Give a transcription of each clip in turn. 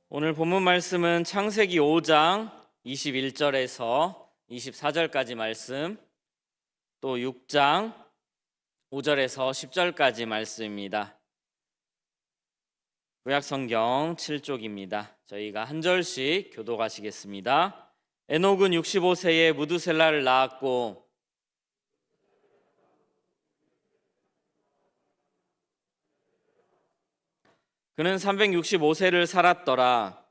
오늘 본문 말씀은 창세기 5장 21절에서 24절까지 말씀, 또 6장 5절에서 10절까지 말씀입니다. 구약성경 7쪽입니다. 저희가 한 절씩 교독하시겠습니다. 에녹은 65세에 무두셀라를 낳았고 그는 365세를 살았더라.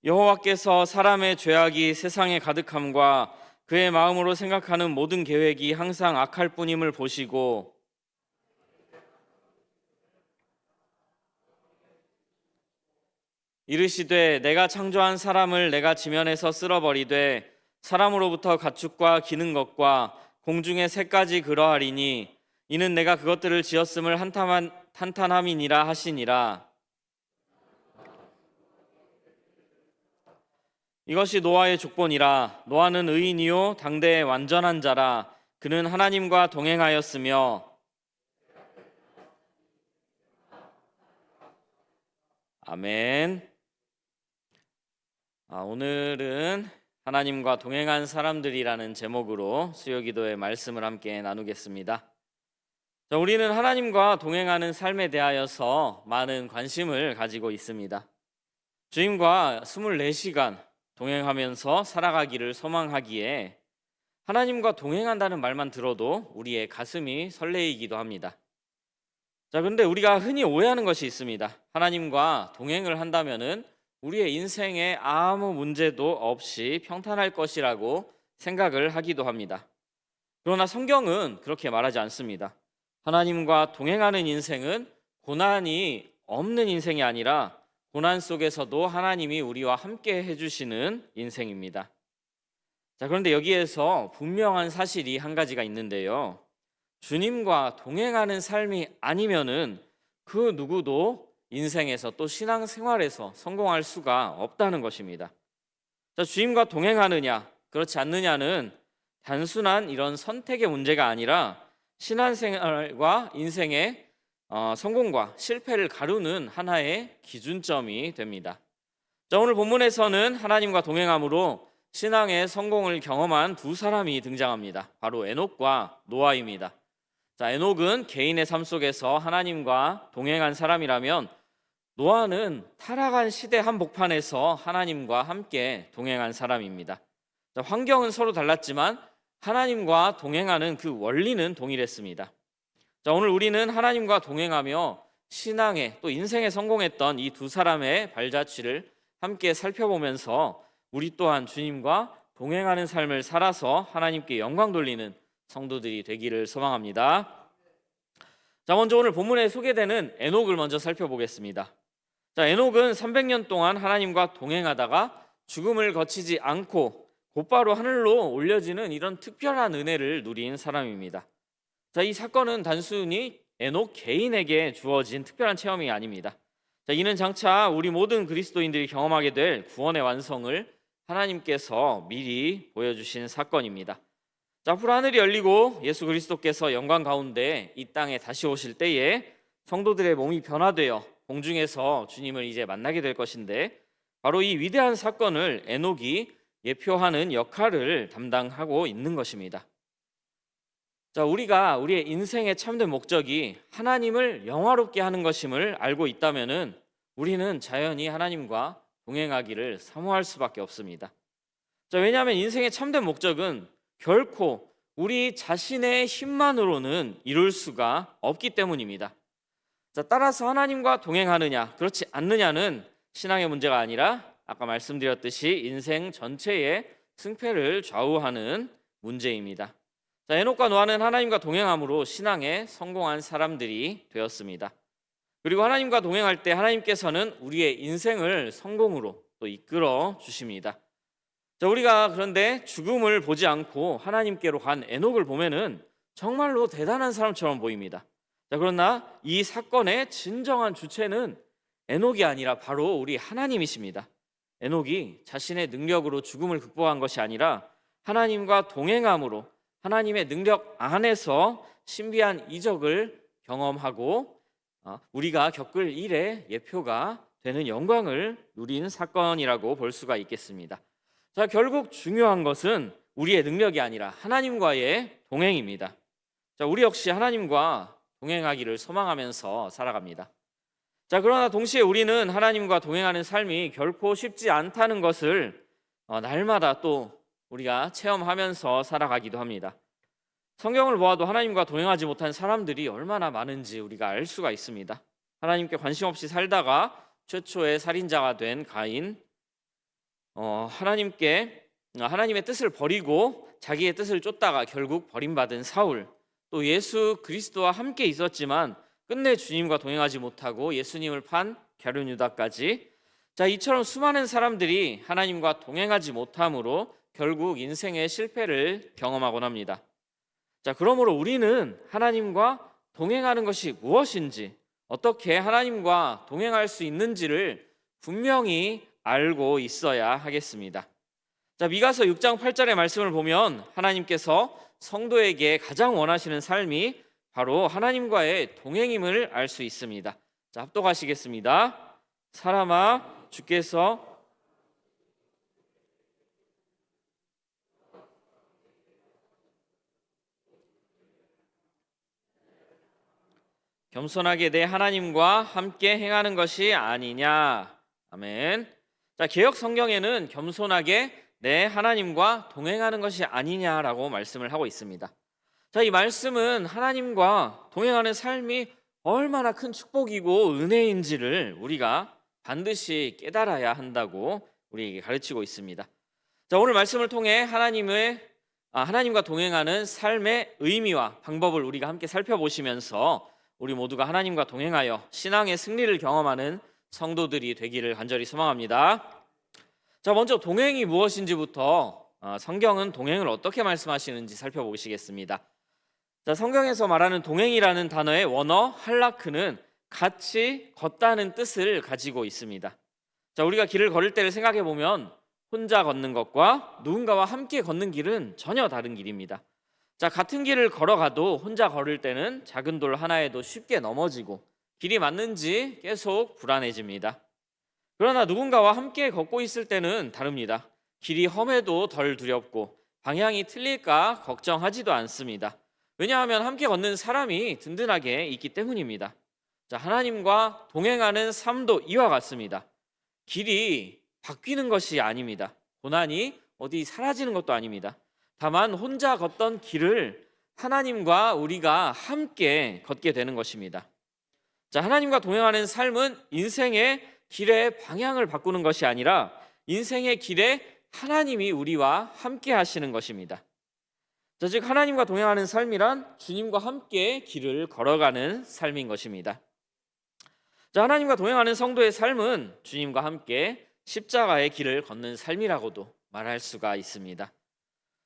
여호와께서 사람의 죄악이 세상에 가득함과 그의 마음으로 생각하는 모든 계획이 항상 악할 뿐임을 보시고 이르시되 내가 창조한 사람을 내가 지면에서 쓸어버리되 사람으로부터 가축과 기는 것과 공중의 새까지 그러하리니 이는 내가 그것들을 지었음을 한탄함이니라 하시니라. 이것이 노아의 족본이라. 노아는 의인이요 당대의 완전한 자라. 그는 하나님과 동행하였으며. 아멘. 오늘은 하나님과 동행한 사람들이라는 제목으로 수요기도의 말씀을 함께 나누겠습니다. 우리는 하나님과 동행하는 삶에 대하여서 많은 관심을 가지고 있습니다. 주님과 24시간 동행하면서 살아가기를 소망하기에 하나님과 동행한다는 말만 들어도 우리의 가슴이 설레이기도 합니다. 그런데 우리가 흔히 오해하는 것이 있습니다. 하나님과 동행을 한다면은 우리의 인생에 아무 문제도 없이 평탄할 것이라고 생각을 하기도 합니다. 그러나 성경은 그렇게 말하지 않습니다. 하나님과 동행하는 인생은 고난이 없는 인생이 아니라 고난 속에서도 하나님이 우리와 함께 해주시는 인생입니다. 그런데 여기에서 분명한 사실이 한 가지가 있는데요. 주님과 동행하는 삶이 아니면은 그 누구도 인생에서 또 신앙생활에서 성공할 수가 없다는 것입니다. 주님과 동행하느냐 그렇지 않느냐는 단순한 이런 선택의 문제가 아니라 신앙생활과 인생의 성공과 실패를 가르는 하나의 기준점이 됩니다. 오늘 본문에서는 하나님과 동행함으로 신앙의 성공을 경험한 두 사람이 등장합니다. 바로 에녹과 노아입니다. 에녹은 개인의 삶 속에서 하나님과 동행한 사람이라면 노아는 타락한 시대 한복판에서 하나님과 함께 동행한 사람입니다. 환경은 서로 달랐지만 하나님과 동행하는 그 원리는 동일했습니다. 오늘 우리는 하나님과 동행하며 신앙에 또 인생에 성공했던 이 두 사람의 발자취를 함께 살펴보면서 우리 또한 주님과 동행하는 삶을 살아서 하나님께 영광 돌리는 성도들이 되기를 소망합니다. 먼저 오늘 본문에 소개되는 에녹을 먼저 살펴보겠습니다. 에녹은 300년 동안 하나님과 동행하다가 죽음을 거치지 않고 곧바로 하늘로 올려지는 이런 특별한 은혜를 누린 사람입니다. 이 사건은 단순히 에녹 개인에게 주어진 특별한 체험이 아닙니다. 이는 장차 우리 모든 그리스도인들이 경험하게 될 구원의 완성을 하나님께서 미리 보여주신 사건입니다. 앞으로 하늘이 열리고 예수 그리스도께서 영광 가운데 이 땅에 다시 오실 때에 성도들의 몸이 변화되어 공중에서 주님을 이제 만나게 될 것인데 바로 이 위대한 사건을 에녹이 예표하는 역할을 담당하고 있는 것입니다. 우리가 우리의 인생의 참된 목적이 하나님을 영화롭게 하는 것임을 알고 있다면은 우리는 자연히 하나님과 동행하기를 사모할 수밖에 없습니다. 왜냐하면 인생의 참된 목적은 결코 우리 자신의 힘만으로는 이룰 수가 없기 때문입니다. 따라서 하나님과 동행하느냐 그렇지 않느냐는 신앙의 문제가 아니라 아까 말씀드렸듯이 인생 전체의 승패를 좌우하는 문제입니다. 에녹과 노아는 하나님과 동행함으로 신앙에 성공한 사람들이 되었습니다. 그리고 하나님과 동행할 때 하나님께서는 우리의 인생을 성공으로 또 이끌어 주십니다. 우리가 그런데 죽음을 보지 않고 하나님께로 간 에녹을 보면은 정말로 대단한 사람처럼 보입니다. 그러나 이 사건의 진정한 주체는 에녹이 아니라 바로 우리 하나님이십니다. 에녹이 자신의 능력으로 죽음을 극복한 것이 아니라 하나님과 동행함으로 하나님의 능력 안에서 신비한 이적을 경험하고 우리가 겪을 일의 예표가 되는 영광을 누린 사건이라고 볼 수가 있겠습니다. 자, 결국 중요한 것은 우리의 능력이 아니라 하나님과의 동행입니다. 자, 우리 역시 하나님과 동행하기를 소망하면서 살아갑니다. 자, 그러나 동시에 우리는 하나님과 동행하는 삶이 결코 쉽지 않다는 것을 날마다 또 우리가 체험하면서 살아가기도 합니다. 성경을 보아도 하나님과 동행하지 못한 사람들이 얼마나 많은지 우리가 알 수가 있습니다. 하나님께 관심 없이 살다가 최초의 살인자가 된 가인, 하나님의 뜻을 버리고 자기의 뜻을 쫓다가 결국 버림받은 사울, 또 예수 그리스도와 함께 있었지만 끝내 주님과 동행하지 못하고 예수님을 판 가룟 유다까지, 자, 이처럼 수많은 사람들이 하나님과 동행하지 못함으로 결국 인생의 실패를 경험하곤 합니다. 자, 그러므로 우리는 하나님과 동행하는 것이 무엇인지, 어떻게 하나님과 동행할 수 있는지를 분명히 알고 있어야 하겠습니다. 자, 미가서 6장 8절의 말씀을 보면 하나님께서 성도에게 가장 원하시는 삶이 바로 하나님과의 동행임을 알 수 있습니다. 자, 합독하시겠습니다. 사람아, 주께서 겸손하게 내 하나님과 함께 행하는 것이 아니냐. 아멘. 자, 개역 성경에는 겸손하게 내 하나님과 동행하는 것이 아니냐라고 말씀을 하고 있습니다. 자, 이 말씀은 하나님과 동행하는 삶이 얼마나 큰 축복이고 은혜인지를 우리가 반드시 깨달아야 한다고 우리에게 가르치고 있습니다. 자, 오늘 말씀을 통해 하나님과 동행하는 삶의 의미와 방법을 우리가 함께 살펴보시면서 우리 모두가 하나님과 동행하여 신앙의 승리를 경험하는 성도들이 되기를 간절히 소망합니다. 자, 먼저 동행이 무엇인지부터 성경은 동행을 어떻게 말씀하시는지 살펴보시겠습니다. 자, 성경에서 말하는 동행이라는 단어의 원어 할라크는 같이 걷다는 뜻을 가지고 있습니다. 자, 우리가 길을 걸을 때를 생각해 보면 혼자 걷는 것과 누군가와 함께 걷는 길은 전혀 다른 길입니다. 자, 같은 길을 걸어가도 혼자 걸을 때는 작은 돌 하나에도 쉽게 넘어지고 길이 맞는지 계속 불안해집니다. 그러나 누군가와 함께 걷고 있을 때는 다릅니다. 길이 험해도 덜 두렵고 방향이 틀릴까 걱정하지도 않습니다. 왜냐하면 함께 걷는 사람이 든든하게 있기 때문입니다. 자, 하나님과 동행하는 삶도 이와 같습니다. 길이 바뀌는 것이 아닙니다. 고난이 어디 사라지는 것도 아닙니다. 다만 혼자 걷던 길을 하나님과 우리가 함께 걷게 되는 것입니다. 자, 하나님과 동행하는 삶은 인생의 길의 방향을 바꾸는 것이 아니라 인생의 길에 하나님이 우리와 함께 하시는 것입니다. 자, 즉 하나님과 동행하는 삶이란 주님과 함께 길을 걸어가는 삶인 것입니다. 자, 하나님과 동행하는 성도의 삶은 주님과 함께 십자가의 길을 걷는 삶이라고도 말할 수가 있습니다.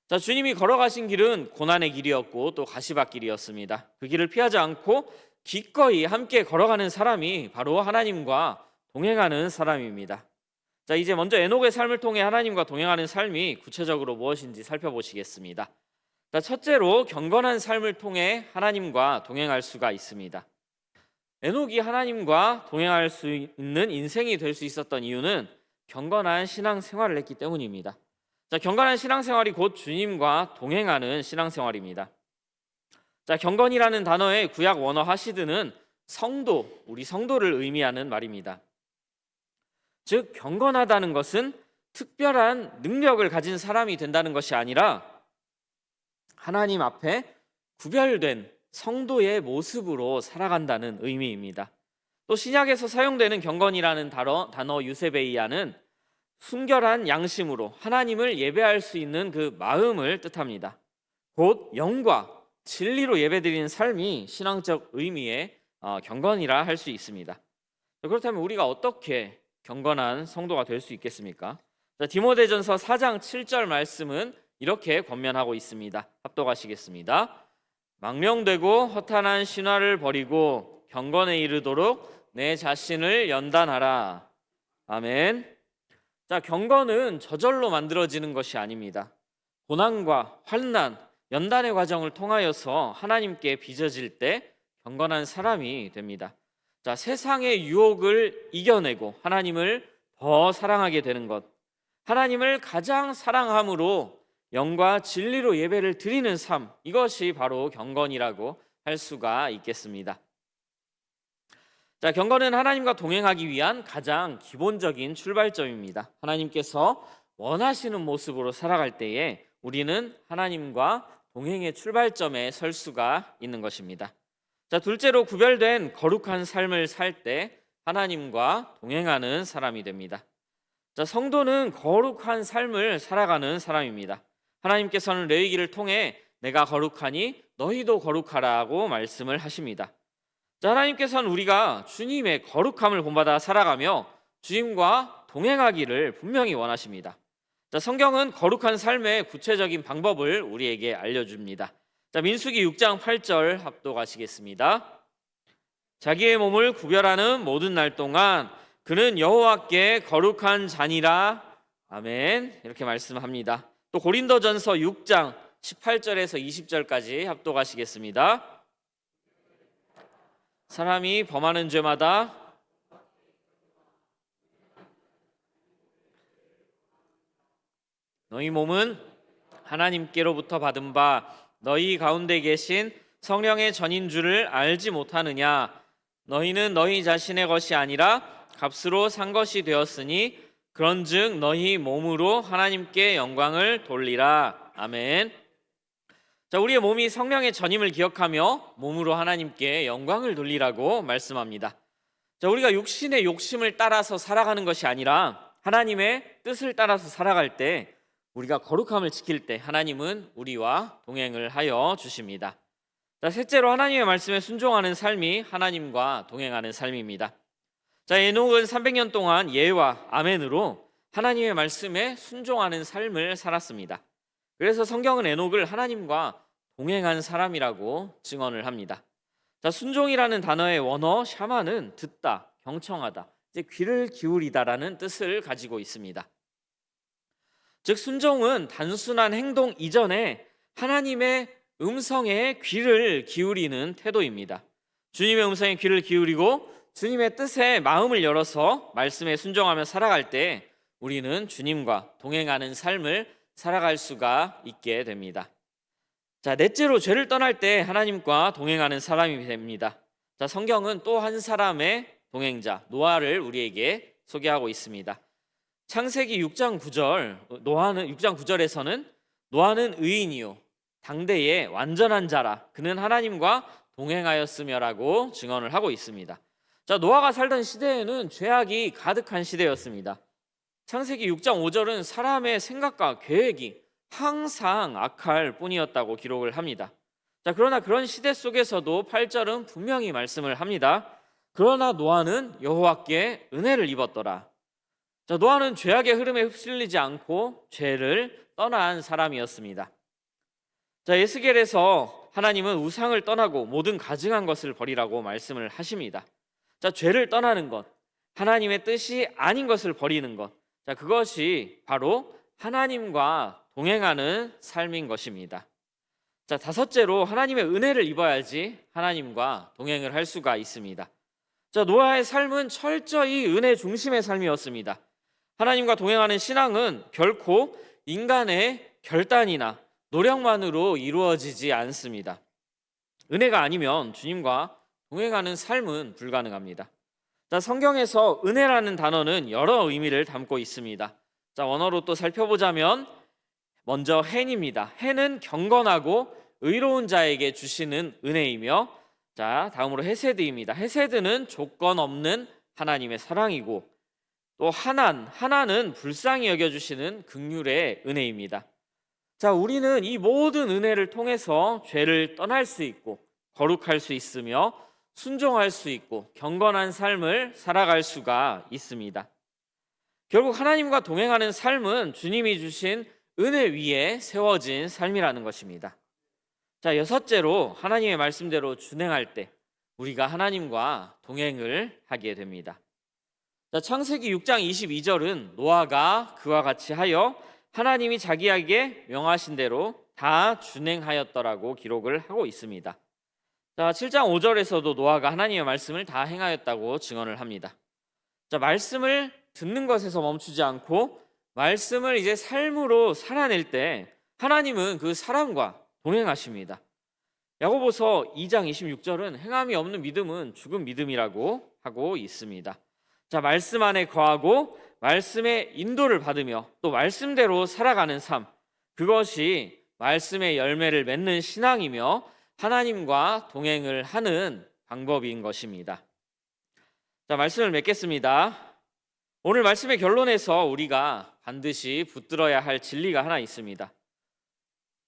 자, 주님이 걸어가신 길은 고난의 길이었고 또 가시밭길이었습니다. 그 길을 피하지 않고 기꺼이 함께 걸어가는 사람이 바로 하나님과 동행하는 사람입니다. 자, 이제 먼저 에녹의 삶을 통해 하나님과 동행하는 삶이 구체적으로 무엇인지 살펴보시겠습니다. 자, 첫째로 경건한 삶을 통해 하나님과 동행할 수가 있습니다. 에녹이 하나님과 동행할 수 있는 인생이 될 수 있었던 이유는 경건한 신앙생활을 했기 때문입니다. 자, 경건한 신앙생활이 곧 주님과 동행하는 신앙생활입니다. 자, 경건이라는 단어의 구약 원어 하시드는 성도, 우리 성도를 의미하는 말입니다. 즉, 경건하다는 것은 특별한 능력을 가진 사람이 된다는 것이 아니라 하나님 앞에 구별된 성도의 모습으로 살아간다는 의미입니다. 또 신약에서 사용되는 경건이라는 단어 유세베이아는 순결한 양심으로 하나님을 예배할 수 있는 그 마음을 뜻합니다. 곧 영과 진리로 예배드리는 삶이 신앙적 의미의 경건이라 할 수 있습니다. 그렇다면 우리가 어떻게 경건한 성도가 될 수 있겠습니까? 자, 디모데전서 4장 7절 말씀은 이렇게 권면하고 있습니다. 합독하시겠습니다. 망령되고 허탄한 신화를 버리고 경건에 이르도록 내 자신을 연단하라. 아멘. 자, 경건은 저절로 만들어지는 것이 아닙니다. 고난과 환난, 연단의 과정을 통하여서 하나님께 빚어질 때 경건한 사람이 됩니다. 자, 세상의 유혹을 이겨내고 하나님을 더 사랑하게 되는 것, 하나님을 가장 사랑함으로 영과 진리로 예배를 드리는 삶, 이것이 바로 경건이라고 할 수가 있겠습니다. 자, 경건은 하나님과 동행하기 위한 가장 기본적인 출발점입니다. 하나님께서 원하시는 모습으로 살아갈 때에 우리는 하나님과 동행의 출발점에 설 수가 있는 것입니다. 자, 둘째로 구별된 거룩한 삶을 살 때 하나님과 동행하는 사람이 됩니다. 자, 성도는 거룩한 삶을 살아가는 사람입니다. 하나님께서는 레위기를 통해 내가 거룩하니 너희도 거룩하라고 말씀을 하십니다. 자, 하나님께서는 우리가 주님의 거룩함을 본받아 살아가며 주님과 동행하기를 분명히 원하십니다. 자, 성경은 거룩한 삶의 구체적인 방법을 우리에게 알려줍니다. 자, 민수기 6장 8절 합독하시겠습니다. 자기의 몸을 구별하는 모든 날 동안 그는 여호와께 거룩한 자니라. 아멘. 이렇게 말씀합니다. 또 고린도전서 6장 18절에서 20절까지 합독하시겠습니다. 사람이 범하는 죄마다 너희 몸은 하나님께로부터 받은 바 너희 가운데 계신 성령의 전인 줄을 알지 못하느냐. 너희는 너희 자신의 것이 아니라 값으로 산 것이 되었으니 그런즉 너희 몸으로 하나님께 영광을 돌리라. 아멘. 자, 우리의 몸이 성령의 전임을 기억하며 몸으로 하나님께 영광을 돌리라고 말씀합니다. 자, 우리가 육신의 욕심을 따라서 살아가는 것이 아니라 하나님의 뜻을 따라서 살아갈 때, 우리가 거룩함을 지킬 때 하나님은 우리와 동행을 하여 주십니다. 자, 셋째로 하나님의 말씀에 순종하는 삶이 하나님과 동행하는 삶입니다. 자, 에녹은 300년 동안 예와 아멘으로 하나님의 말씀에 순종하는 삶을 살았습니다. 그래서 성경은 에녹을 하나님과 동행한 사람이라고 증언을 합니다. 자, 순종이라는 단어의 원어 샤마는 듣다, 경청하다, 이제 귀를 기울이다라는 뜻을 가지고 있습니다. 즉, 순종은 단순한 행동 이전에 하나님의 음성에 귀를 기울이는 태도입니다. 주님의 음성에 귀를 기울이고 주님의 뜻에 마음을 열어서 말씀에 순종하며 살아갈 때 우리는 주님과 동행하는 삶을 살아갈 수가 있게 됩니다. 자, 넷째로 죄를 떠날 때 하나님과 동행하는 사람이 됩니다. 자, 성경은 또 한 사람의 동행자 노아를 우리에게 소개하고 있습니다. 창세기 6장 9절, 6장 9절에서는 노아는 의인이요 당대의 완전한 자라 그는 하나님과 동행하였으며라고 증언을 하고 있습니다. 자, 노아가 살던 시대에는 죄악이 가득한 시대였습니다. 창세기 6장 5절은 사람의 생각과 계획이 항상 악할 뿐이었다고 기록을 합니다. 자, 그러나 그런 시대 속에서도 8절은 분명히 말씀을 합니다. 그러나 노아는 여호와께 은혜를 입었더라. 자, 노아는 죄악의 흐름에 휩쓸리지 않고 죄를 떠난 사람이었습니다. 자, 에스겔에서 하나님은 우상을 떠나고 모든 가증한 것을 버리라고 말씀을 하십니다. 자, 죄를 떠나는 것, 하나님의 뜻이 아닌 것을 버리는 것, 자, 그것이 바로 하나님과 동행하는 삶인 것입니다. 자, 다섯째로 하나님의 은혜를 입어야지 하나님과 동행을 할 수가 있습니다. 자, 노아의 삶은 철저히 은혜 중심의 삶이었습니다. 하나님과 동행하는 신앙은 결코 인간의 결단이나 노력만으로 이루어지지 않습니다. 은혜가 아니면 주님과 동행하는 삶은 불가능합니다. 자, 성경에서 은혜라는 단어는 여러 의미를 담고 있습니다. 자, 원어로 또 살펴보자면 먼저 헨입니다. 헨은 경건하고 의로운 자에게 주시는 은혜이며, 자, 다음으로 헤세드입니다. 헤세드는 조건 없는 하나님의 사랑이고, 또 하나는 불쌍히 여겨주시는 긍휼의 은혜입니다. 자, 우리는 이 모든 은혜를 통해서 죄를 떠날 수 있고 거룩할 수 있으며 순종할 수 있고 경건한 삶을 살아갈 수가 있습니다. 결국 하나님과 동행하는 삶은 주님이 주신 은혜 위에 세워진 삶이라는 것입니다. 자, 여섯째로 하나님의 말씀대로 준행할 때 우리가 하나님과 동행을 하게 됩니다. 자, 창세기 6장 22절은 노아가 그와 같이 하여 하나님이 자기에게 명하신 대로 다 준행하였더라고 기록을 하고 있습니다. 자, 7장 5절에서도 노아가 하나님의 말씀을 다 행하였다고 증언을 합니다. 자, 말씀을 듣는 것에서 멈추지 않고 말씀을 이제 삶으로 살아낼 때 하나님은 그 사람과 동행하십니다. 야고보서 2장 26절은 행함이 없는 믿음은 죽은 믿음이라고 하고 있습니다. 자, 말씀 안에 거하고 말씀의 인도를 받으며 또 말씀대로 살아가는 삶, 그것이 말씀의 열매를 맺는 신앙이며 하나님과 동행을 하는 방법인 것입니다. 자, 말씀을 맺겠습니다. 오늘 말씀의 결론에서 우리가 반드시 붙들어야 할 진리가 하나 있습니다.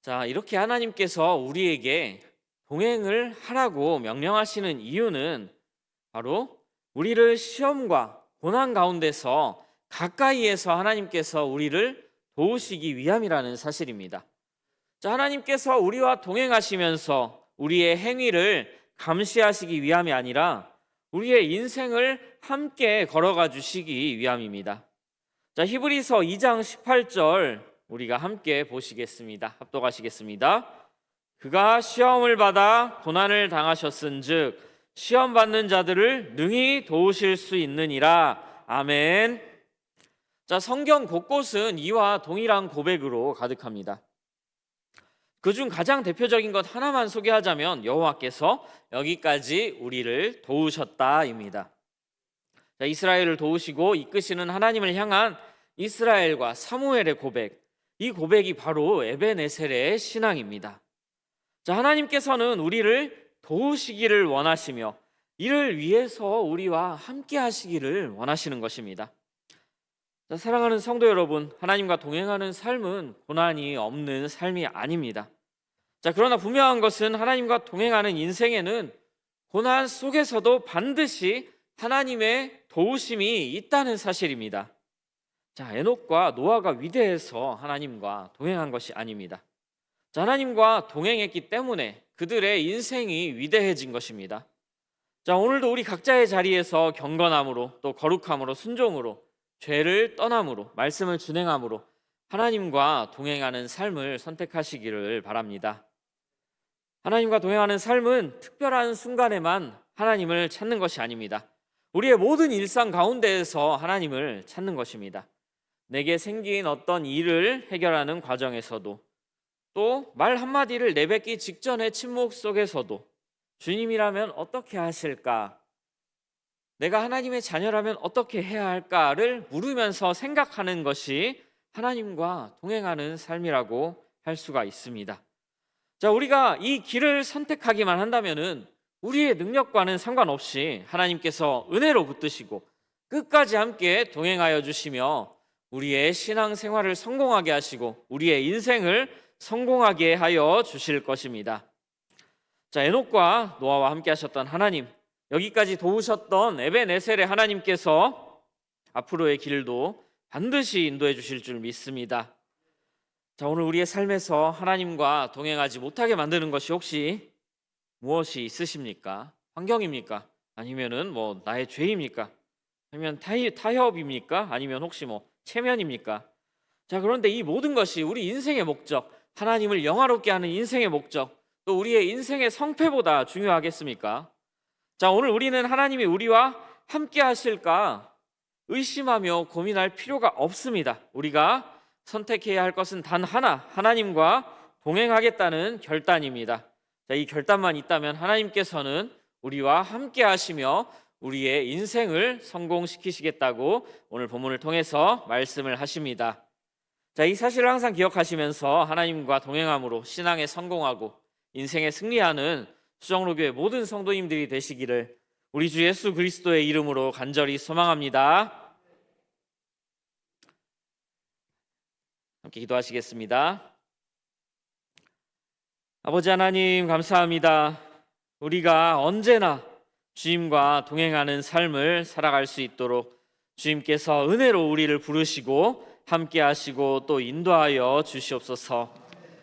자, 이렇게 하나님께서 우리에게 동행을 하라고 명령하시는 이유는 바로 우리를 시험과 고난 가운데서 가까이에서 하나님께서 우리를 도우시기 위함이라는 사실입니다. 자, 하나님께서 우리와 동행하시면서 우리의 행위를 감시하시기 위함이 아니라 우리의 인생을 함께 걸어가 주시기 위함입니다. 자, 히브리서 2장 18절 우리가 함께 보시겠습니다. 합독하시겠습니다. 그가 시험을 받아 고난을 당하셨은즉 시험 받는 자들을 능히 도우실 수 있느니라. 아멘. 자, 성경 곳곳은 이와 동일한 고백으로 가득합니다. 그중 가장 대표적인 것 하나만 소개하자면 여호와께서 여기까지 우리를 도우셨다입니다. 자, 이스라엘을 도우시고 이끄시는 하나님을 향한 이스라엘과 사무엘의 고백, 이 고백이 바로 에베네셀의 신앙입니다. 자, 하나님께서는 우리를 도우시기를 원하시며 이를 위해서 우리와 함께 하시기를 원하시는 것입니다. 자, 사랑하는 성도 여러분, 하나님과 동행하는 삶은 고난이 없는 삶이 아닙니다. 자, 그러나 분명한 것은 하나님과 동행하는 인생에는 고난 속에서도 반드시 하나님의 도우심이 있다는 사실입니다. 자, 에녹과 노아가 위대해서 하나님과 동행한 것이 아닙니다. 자, 하나님과 동행했기 때문에 그들의 인생이 위대해진 것입니다. 자, 오늘도 우리 각자의 자리에서 경건함으로 또 거룩함으로 순종으로 죄를 떠남으로 말씀을 준행함으로 하나님과 동행하는 삶을 선택하시기를 바랍니다. 하나님과 동행하는 삶은 특별한 순간에만 하나님을 찾는 것이 아닙니다. 우리의 모든 일상 가운데에서 하나님을 찾는 것입니다. 내게 생긴 어떤 일을 해결하는 과정에서도 또 말 한마디를 내뱉기 직전의 침묵 속에서도 주님이라면 어떻게 하실까? 내가 하나님의 자녀라면 어떻게 해야 할까를 물으면서 생각하는 것이 하나님과 동행하는 삶이라고 할 수가 있습니다. 자, 우리가 이 길을 선택하기만 한다면은 우리의 능력과는 상관없이 하나님께서 은혜로 붙드시고 끝까지 함께 동행하여 주시며 우리의 신앙 생활을 성공하게 하시고 우리의 인생을 성공하게 하여 주실 것입니다. 자, 에녹과 노아와 함께 하셨던 하나님, 여기까지 도우셨던 에베네셀의 하나님께서 앞으로의 길도 반드시 인도해 주실 줄 믿습니다. 자, 오늘 우리의 삶에서 하나님과 동행하지 못하게 만드는 것이 혹시 무엇이 있으십니까? 환경입니까? 아니면은 나의 죄입니까? 아니면 타협입니까? 아니면 혹시 체면입니까? 자, 그런데 이 모든 것이 우리 인생의 목적, 하나님을 영화롭게 하는 인생의 목적, 또 우리의 인생의 성패보다 중요하겠습니까? 자, 오늘 우리는 하나님이 우리와 함께 하실까 의심하며 고민할 필요가 없습니다. 우리가 선택해야 할 것은 단 하나, 하나님과 동행하겠다는 결단입니다. 자, 이 결단만 있다면 하나님께서는 우리와 함께 하시며 우리의 인생을 성공시키시겠다고 오늘 본문을 통해서 말씀을 하십니다. 자, 이 사실을 항상 기억하시면서 하나님과 동행함으로 신앙에 성공하고 인생에 승리하는 수정로교회 모든 성도님들이 되시기를 우리 주 예수 그리스도의 이름으로 간절히 소망합니다. 함께 기도하시겠습니다. 아버지 하나님, 감사합니다. 우리가 언제나 주님과 동행하는 삶을 살아갈 수 있도록 주님께서 은혜로 우리를 부르시고 함께 하시고 또 인도하여 주시옵소서.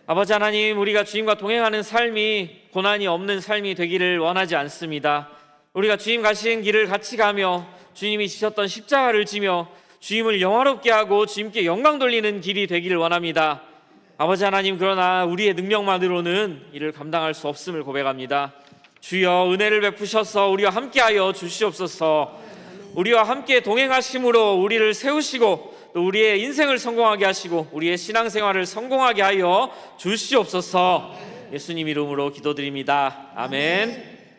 아버지 하나님, 우리가 주님과 동행하는 삶이 고난이 없는 삶이 되기를 원하지 않습니다. 우리가 주님 가신 길을 같이 가며 주님이 지셨던 십자가를 지며 주님을 영화롭게 하고 주님께 영광 돌리는 길이 되기를 원합니다. 아버지 하나님, 그러나 우리의 능력만으로는 이를 감당할 수 없음을 고백합니다. 주여, 은혜를 베푸셔서 우리와 함께하여 주시옵소서. 우리와 함께 동행하심으로 우리를 세우시고 또 우리의 인생을 성공하게 하시고 우리의 신앙생활을 성공하게 하여 주시옵소서. 예수님 이름으로 기도드립니다. 아멘.